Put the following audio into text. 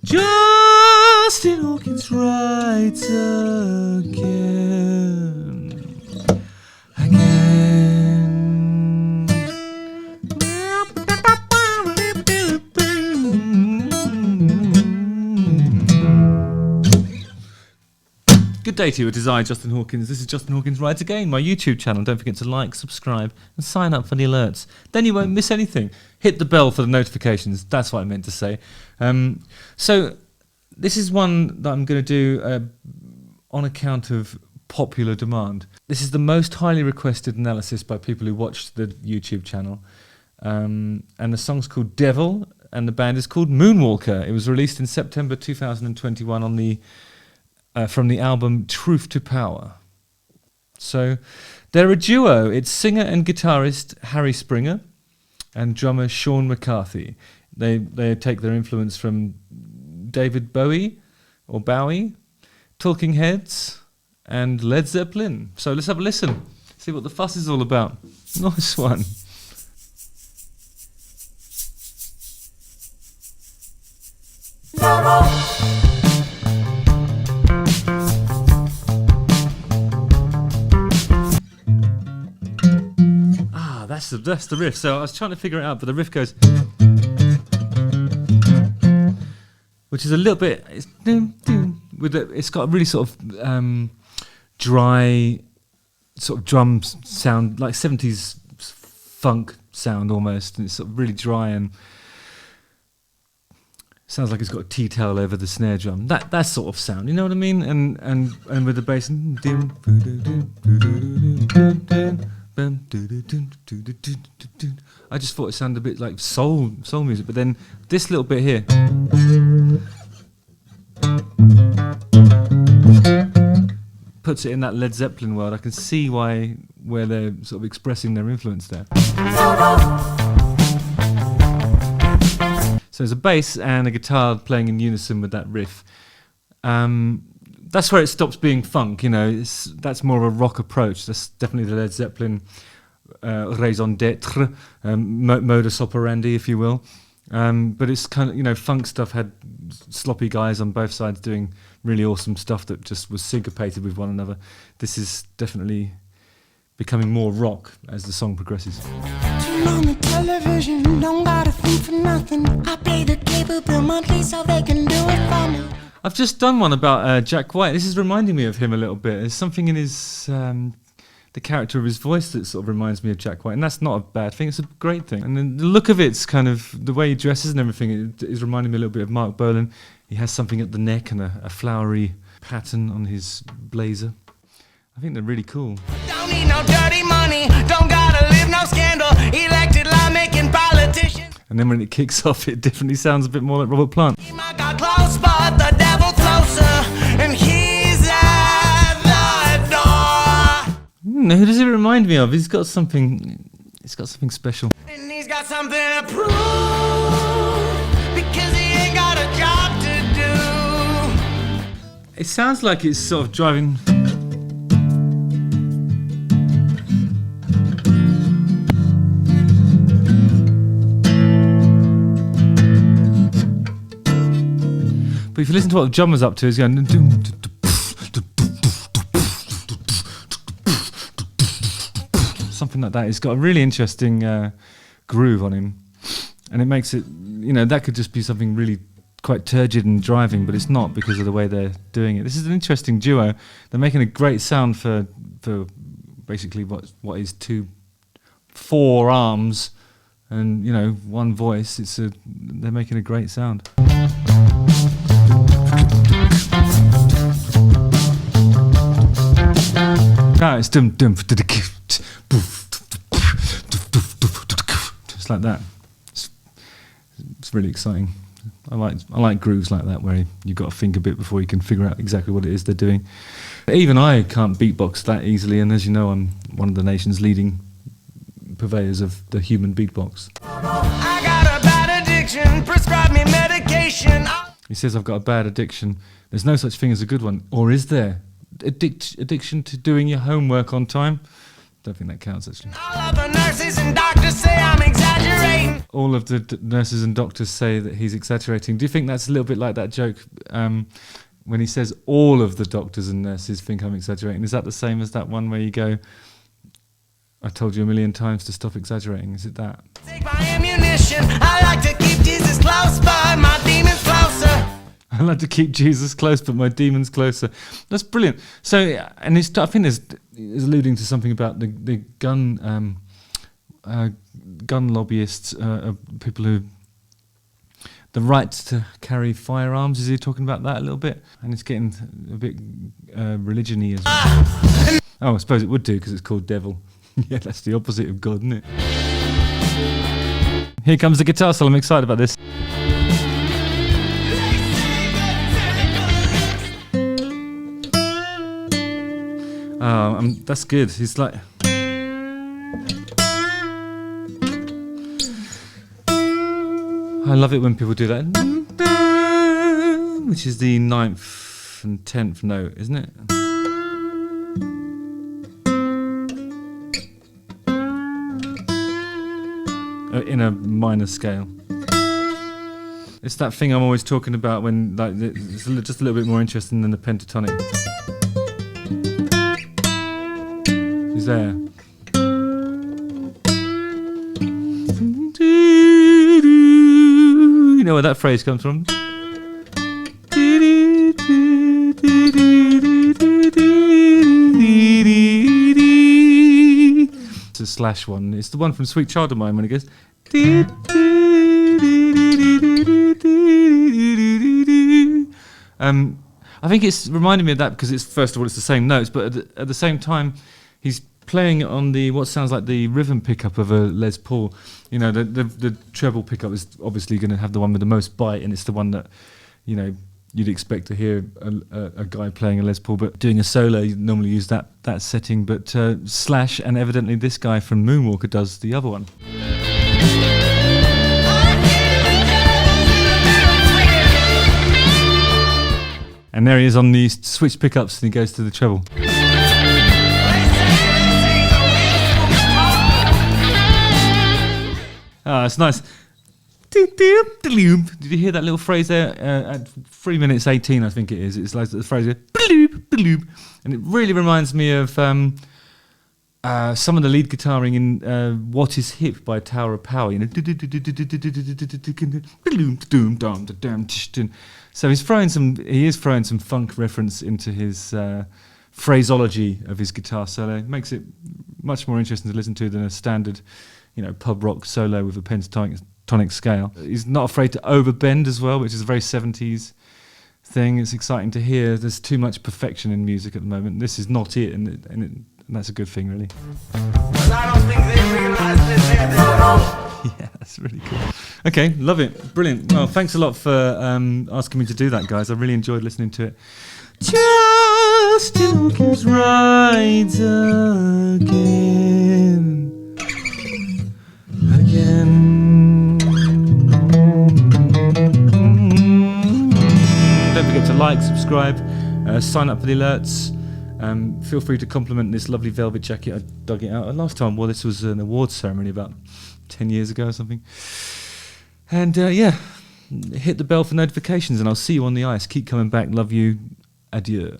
Justin Hawkins writes again. Good day to you, it is I, Justin Hawkins. This is Justin Hawkins Writes Again, my YouTube channel. Don't forget to like, subscribe, and sign up for the alerts. Then you won't miss anything. Hit the bell for the notifications. That's what I meant to say. So this is one that I'm going to do on account of popular demand. This is the most highly requested analysis by people who watch the YouTube channel. And the song's called Devil, and the band is called Moonwalker. It was released in September 2021 on the from the album Truth to Power. So they're a duo. It's singer and guitarist Harry Springer and drummer Sean McCarthy. They take their influence from David Bowie, Talking Heads, and Led Zeppelin. So let's have a listen, see what the fuss is all about. Nice one. That's the riff. So I was trying to figure it out, but the riff goes, which is a little bit. It's got a really sort of dry, sort of drum sound, like 70s funk sound almost, and it's sort of really dry and sounds like it's got a tea towel over the snare drum. That sort of sound, you know what I mean? And with the bass. I just thought it sounded a bit like soul music, but then this little bit here puts it in that Led Zeppelin world. I can see where they're sort of expressing their influence there. So there's a bass and a guitar playing in unison with that riff. That's where it stops being funk, you know. That's more of a rock approach. That's definitely the Led Zeppelin raison d'etre, modus operandi, if you will. But it's kind of, you know, funk stuff had sloppy guys on both sides doing really awesome stuff that just was syncopated with one another. This is definitely becoming more rock as the song progresses. Turn on the television, don't gotta think for nothing. I pay the cable bill monthly so they can do it for me. I've just done one about Jack White. This is reminding me of him a little bit. There's something in his, the character of his voice that sort of reminds me of Jack White, and that's not a bad thing. It's a great thing. And then the look of it's kind of, the way he dresses and everything, it is reminding me a little bit of Mark Bolan. He has something at the neck and a flowery pattern on his blazer. I think they're really cool. Don't need no dirty money, don't gotta live no scandal, elected law-making politician. And then when it kicks off, it definitely sounds a bit more like Robert Plant. He might got close, but the devil closer, and he's at the door. Who does it remind me of? He's got something special. And he's got something to prove, because he ain't got a job to do. It sounds like it's sort of driving. But if you listen to what the drummer's up to, he's going something like that. He's got a really interesting groove on him, and it makes it, you know, that could just be something really quite turgid and driving, but it's not because of the way they're doing it. This is an interesting duo. They're making a great sound for basically what is four arms and, you know, one voice. They're making a great sound. No, it's just like that. It's really exciting. I like grooves like that where you've got to think a bit before you can figure out exactly what it is they're doing. Even I can't beatbox that easily, and as you know, I'm one of the nation's leading purveyors of the human beatbox. I got a bad addiction, prescribe me medication. He says I've got a bad addiction. There's no such thing as a good one. Or is there? Addiction to doing your homework on time? Don't think that counts, actually. All of the nurses and doctors say I'm exaggerating. all of the nurses and doctors say that he's exaggerating. Do you think that's a little bit like that joke when he says all of the doctors and nurses think I'm exaggerating? Is that the same as that one where you go, I told you a million times to stop exaggerating? Is it that? Take my ammunition. I like to keep Jesus close, but my demons closer. I like to keep Jesus close, but my demons closer. That's brilliant. So, and I think is alluding to something about the gun lobbyists, people who the right to carry firearms. Is he talking about that a little bit? And it's getting a bit religion-y as well. Oh, I suppose it would do because it's called devil. Yeah, that's the opposite of God, isn't it? Here comes the guitar solo. I'm excited about this. That's good. He's like... I love it when people do that. Which is the 9th and 10th note, isn't it? In a minor scale. It's that thing I'm always talking about when like it's just a little bit more interesting than the pentatonic. He's there. You know where that phrase comes from? It's a Slash one. It's the one from Sweet Child of Mine when it goes. I think it's reminding me of that because it's, first of all, it's the same notes, but at the same time, he's playing it on the what sounds like the rhythm pickup of a Les Paul. You know, the treble pickup is obviously going to have the one with the most bite, and it's the one that, you know, you'd expect to hear a guy playing a Les Paul, but doing a solo, you normally use that setting. But Slash, and evidently this guy from Moonwalker does the other one. And there he is on the switch pickups, and he goes to the treble. Ah, it's nice. Did you hear that little phrase there? At 3 minutes 18, I think it is. It's like the phrase, and it really reminds me of some of the lead guitaring in "What Is Hip" by Tower of Power. You know, so he is throwing some funk reference into his phraseology of his guitar solo. It makes it much more interesting to listen to than a standard, you know, pub rock solo with a pentatonic scale. He's not afraid to overbend as well, which is a very 70s thing. It's exciting to hear. There's too much perfection in music at the moment. This is not it, and that's a good thing, really. I don't think they realize this at all. Yeah, that's really cool. Okay, love it. Brilliant. Well, thanks a lot for asking me to do that, guys. I really enjoyed listening to it. Justin Hawkins rides again. Don't forget to like, subscribe, sign up for the alerts. Feel free to compliment this lovely velvet jacket. I dug it out. Last time I wore this was an awards ceremony about 10 years ago or something. And yeah, hit the bell for notifications, and I'll see you on the ice. Keep coming back. Love you. Adieu.